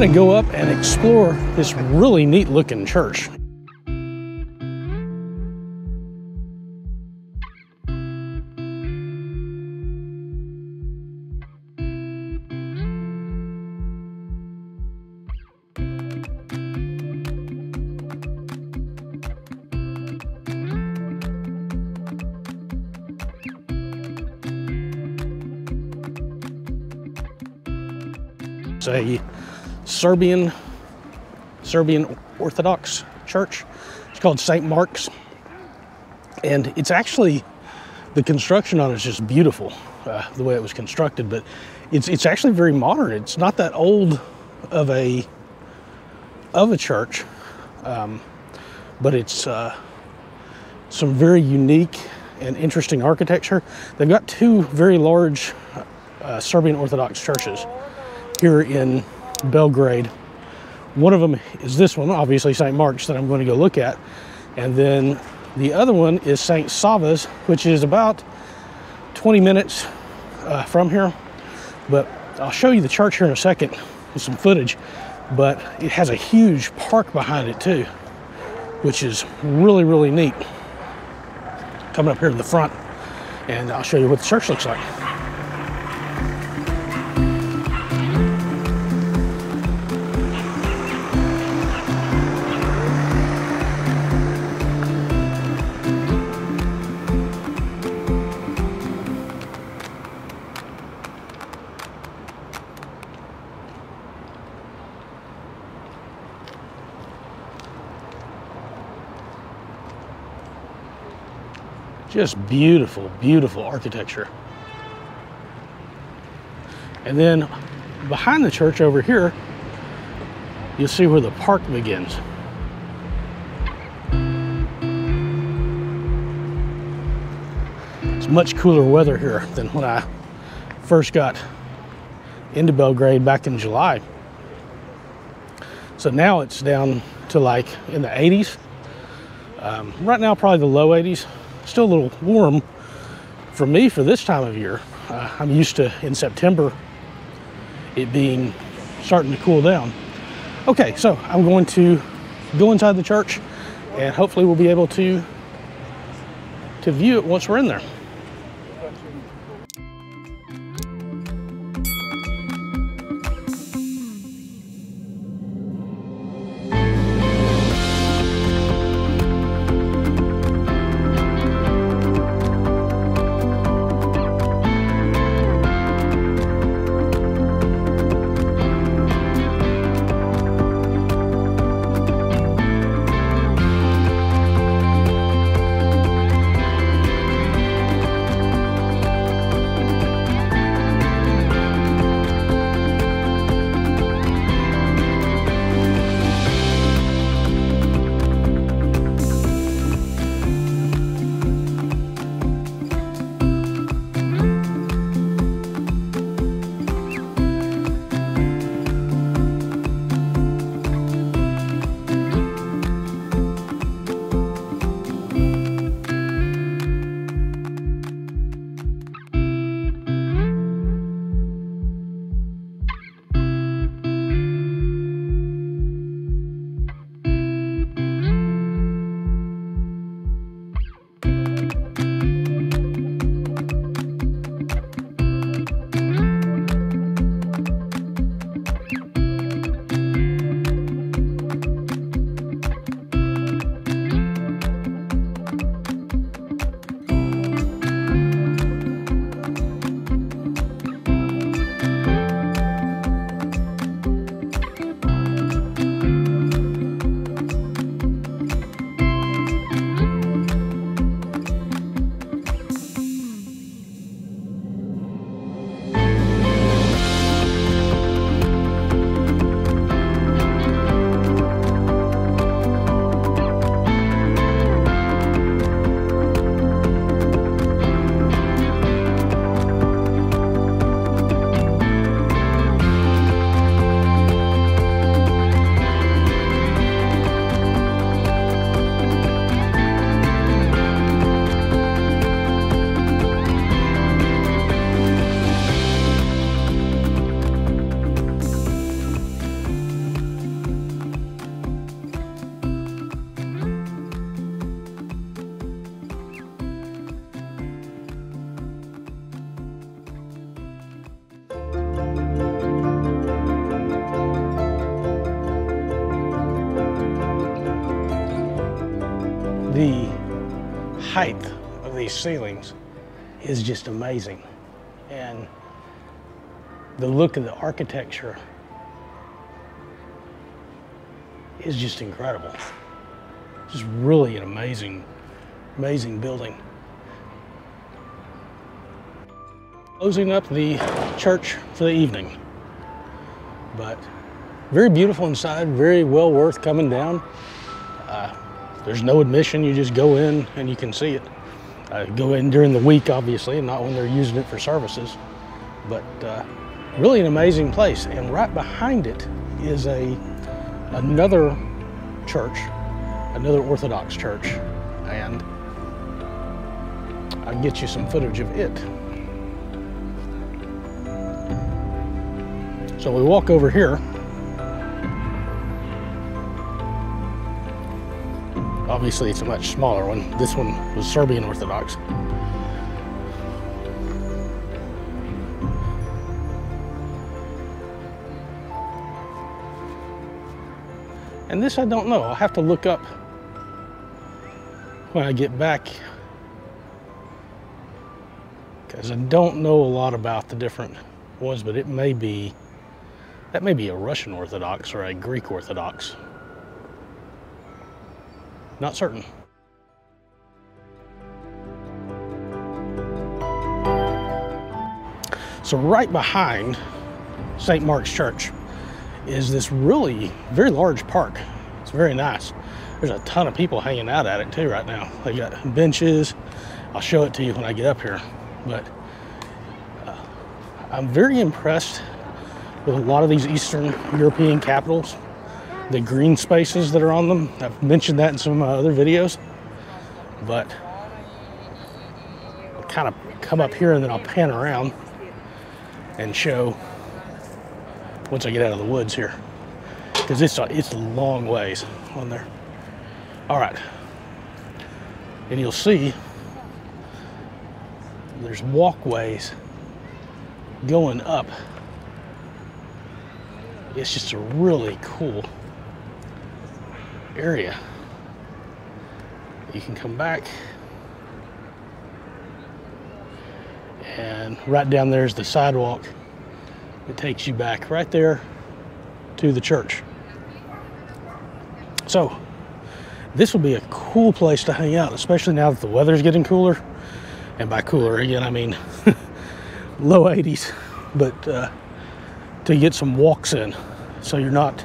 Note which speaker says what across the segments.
Speaker 1: going to go up and explore this really neat looking church. It's a Serbian Orthodox church. It's called St. Mark's, and it's actually, the construction on it is just beautiful, the way it was constructed. But it's actually very modern. It's not that old of a church, but it's some very unique and interesting architecture. They've got two very large Serbian Orthodox churches here in Belgrade. One of them is this one, obviously St. Mark's, that I'm going to go look at. And then the other one is St. Sava's, which is about 20 minutes from here. But I'll show you the church here in a second with some footage. But it has a huge park behind it too, which is really, really neat. Coming up here to the front, and I'll show you what the church looks like. Just beautiful, beautiful architecture. And then behind the church over here, you'll see where the park begins. It's much cooler weather here than when I first got into Belgrade back in July. So now it's down to like in the 80s. Right now, probably the low 80s. Still a little warm for me for this time of year. I'm used to, in September, it being starting to cool down. Okay, so I'm going to go inside the church, and hopefully we'll be able to view it once we're in there. height of these ceilings is just amazing. And the look of the architecture is just incredible. Just really an amazing, amazing building. Closing up the church for the evening, but very beautiful inside, very well worth coming down. There's no admission, you just go in and you can see it. Go in during the week, obviously, and not when they're using it for services, but really an amazing place. And right behind it is another church, another Orthodox church, and I'll get you some footage of it. So we walk over here. Obviously it's a much smaller one. This one was Serbian Orthodox. And this I don't know. I'll have to look up when I get back, because I don't know a lot about the different ones, but it may be, that may be a Russian Orthodox or a Greek Orthodox. Not certain. So right behind St. Mark's Church is this really very large park. It's very nice. There's a ton of people hanging out at it too right now. They got benches. I'll show it to you when I get up here. But I'm very impressed with a lot of these Eastern European capitals. The green spaces that are on them. I've mentioned that in some of my other videos. But I'll kind of come up here and then I'll pan around and show once I get out of the woods here, because it's a long ways on there. All right, and you'll see there's walkways going up. It's just a really cool area. You can come back, and right down there is the sidewalk. It takes you back right there to the church. So this will be a cool place to hang out, especially now that the weather's getting cooler. And by cooler, again, I mean low 80s, but to get some walks in, so you're not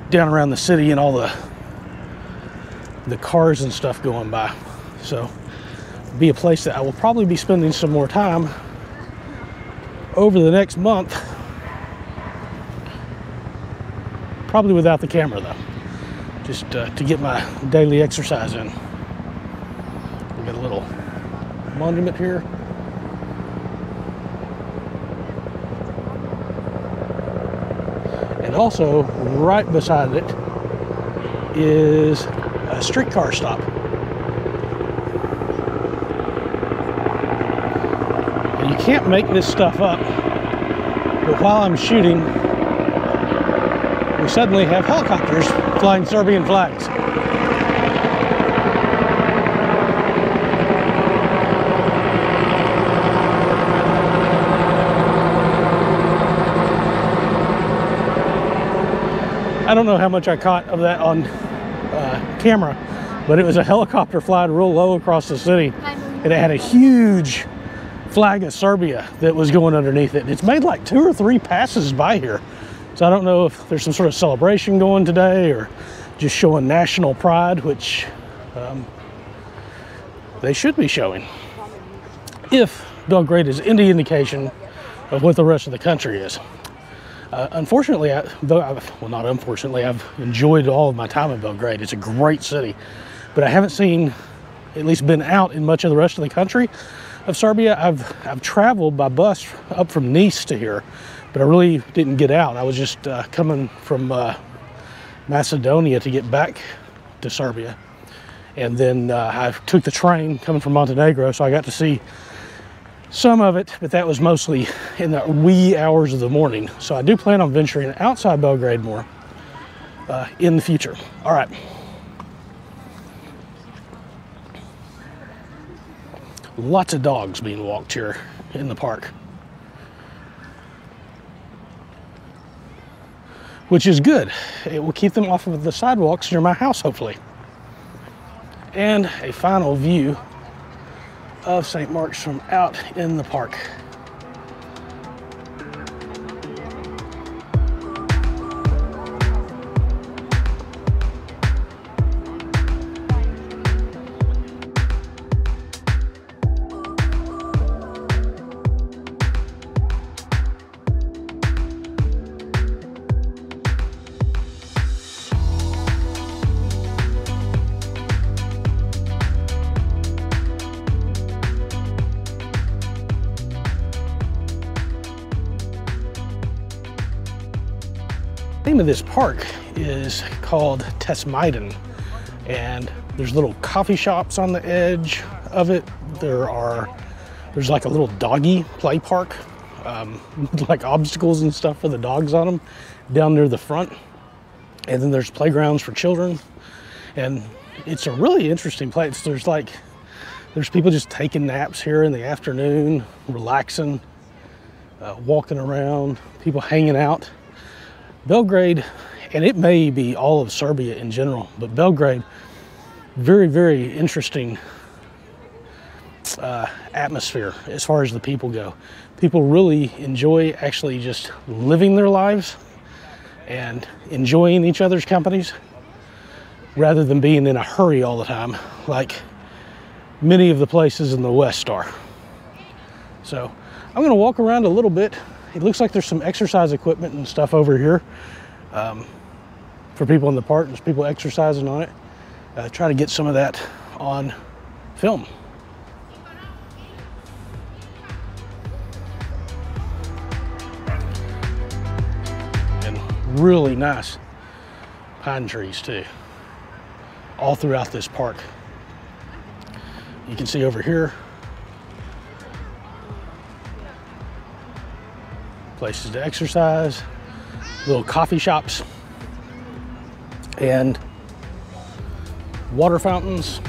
Speaker 1: down around the city and all the cars and stuff going by. So be a place that I will probably be spending some more time over the next month, probably without the camera though, just to get my daily exercise in. We got a little monument here. And also right beside it is a streetcar stop. And you can't make this stuff up, but while I'm shooting, we suddenly have helicopters flying Serbian flags. I don't know how much I caught of that on camera, but it was a helicopter flying real low across the city, and it had a huge flag of Serbia that was going underneath it. It's made like 2 or 3 passes by here. So I don't know if there's some sort of celebration going today or just showing national pride, which they should be showing, if Belgrade is any indication of what the rest of the country is. Unfortunately, not unfortunately, I've enjoyed all of my time in Belgrade. It's a great city, but I haven't seen, at least been out in much of the rest of the country of Serbia. I've traveled by bus up from Nice to here, but I really didn't get out. I was just coming from Macedonia to get back to Serbia, and then I took the train coming from Montenegro, so I got to see some of it, but that was mostly in the wee hours of the morning. So I do plan on venturing outside Belgrade more in the future. All right. Lots of dogs being walked here in the park, which is good. It will keep them off of the sidewalks near my house, hopefully. And a final view of St. Mark's from out in the park. The name of this park is called Tasmajdan, and there's little coffee shops on the edge of it. There's like a little doggy play park, like obstacles and stuff for the dogs on them down near the front. And then there's playgrounds for children, and it's a really interesting place. There's people just taking naps here in the afternoon, relaxing, walking around, people hanging out. Belgrade, and it may be all of Serbia in general, but Belgrade, very, very interesting atmosphere as far as the people go. People really enjoy actually just living their lives and enjoying each other's companies rather than being in a hurry all the time like many of the places in the West are. So I'm going to walk around a little bit. It looks like there's some exercise equipment and stuff over here for people in the park. There's people exercising on it. Try to get some of that on film. And really nice pine trees too, all throughout this park. You can see over here, places to exercise, little coffee shops, and water fountains.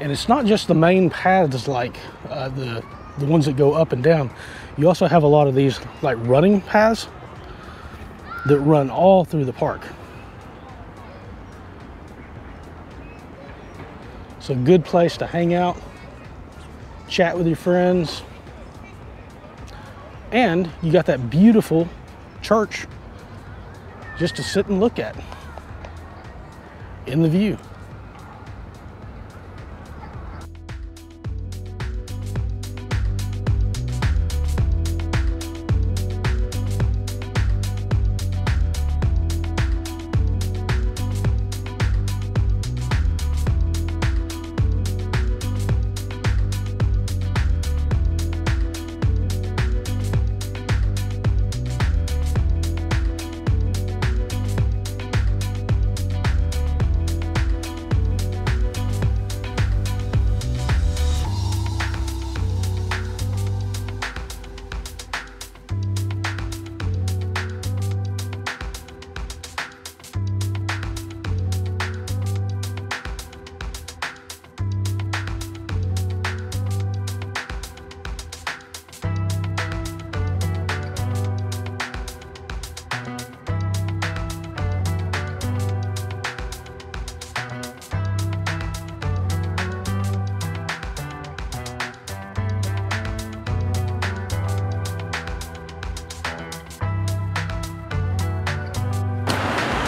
Speaker 1: And it's not just the main paths like the ones that go up and down. You also have a lot of these like running paths that run all through the park. It's a good place to hang out, chat with your friends, and you got that beautiful church just to sit and look at in the view.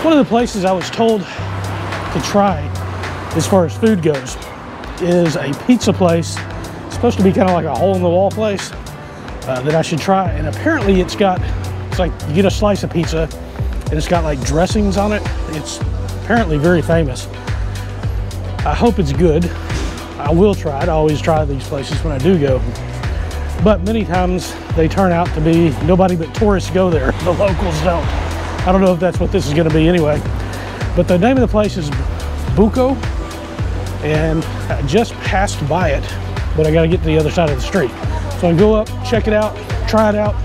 Speaker 1: One of the places I was told to try as far as food goes is a pizza place. It's supposed to be kind of like a hole-in-the-wall place that I should try. And apparently it's like you get a slice of pizza and it's got like dressings on it. It's apparently very famous. I hope it's good. I will try it. I always try these places when I do go. But many times they turn out to be nobody but tourists go there. The locals don't. I don't know if that's what this is going to be anyway. But the name of the place is Bucko, and I just passed by it, but I got to get to the other side of the street. So I can go up, check it out, try it out,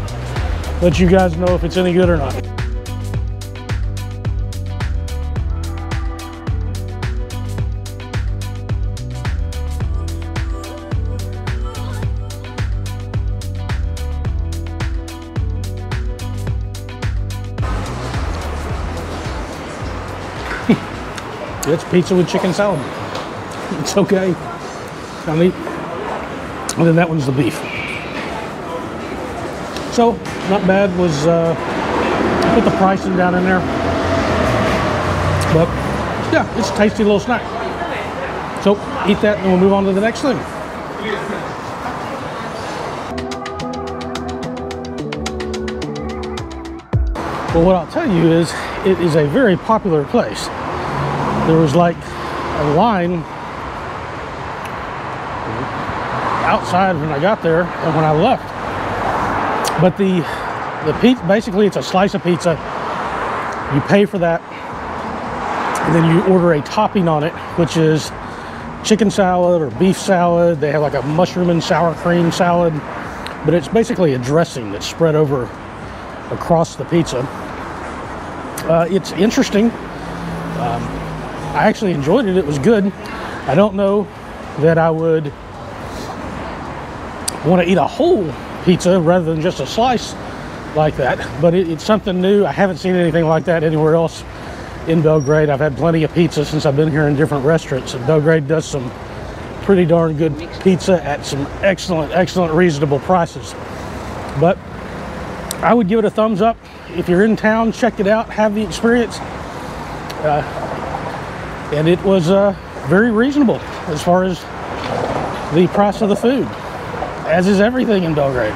Speaker 1: let you guys know if it's any good or not. It's pizza with chicken salad. It's okay. I mean, and then that one's the beef. So, not bad. Was put the pricing down in there. But, yeah, it's a tasty little snack. So, eat that and we'll move on to the next thing. Well, what I'll tell you is, it is a very popular place. There was like a line outside when I got there and when I left. But the pizza, basically it's a slice of pizza. You pay for that, and then you order a topping on it, which is chicken salad or beef salad. They have like a mushroom and sour cream salad, but it's basically a dressing that's spread over across the pizza. It's interesting. I actually enjoyed it. It was good. I don't know that I would want to eat a whole pizza rather than just a slice like that, but it's something new. I haven't seen anything like that anywhere else in Belgrade. I've had plenty of pizza since I've been here in different restaurants, and Belgrade does some pretty darn good pizza at some excellent reasonable prices. But I would give it a thumbs up. If you're in town, check it out, have the experience. And it was very reasonable as far as the price of the food, as is everything in Belgrade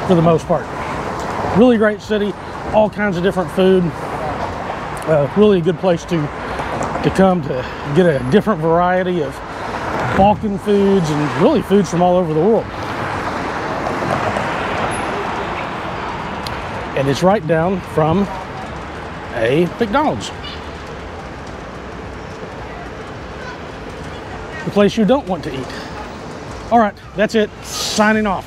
Speaker 1: for the most part. Really great city, all kinds of different food. Really a good place to come to get a different variety of Balkan foods and really foods from all over the world. And it's right down from a McDonald's. The place you don't want to eat. All right, that's it. Signing off.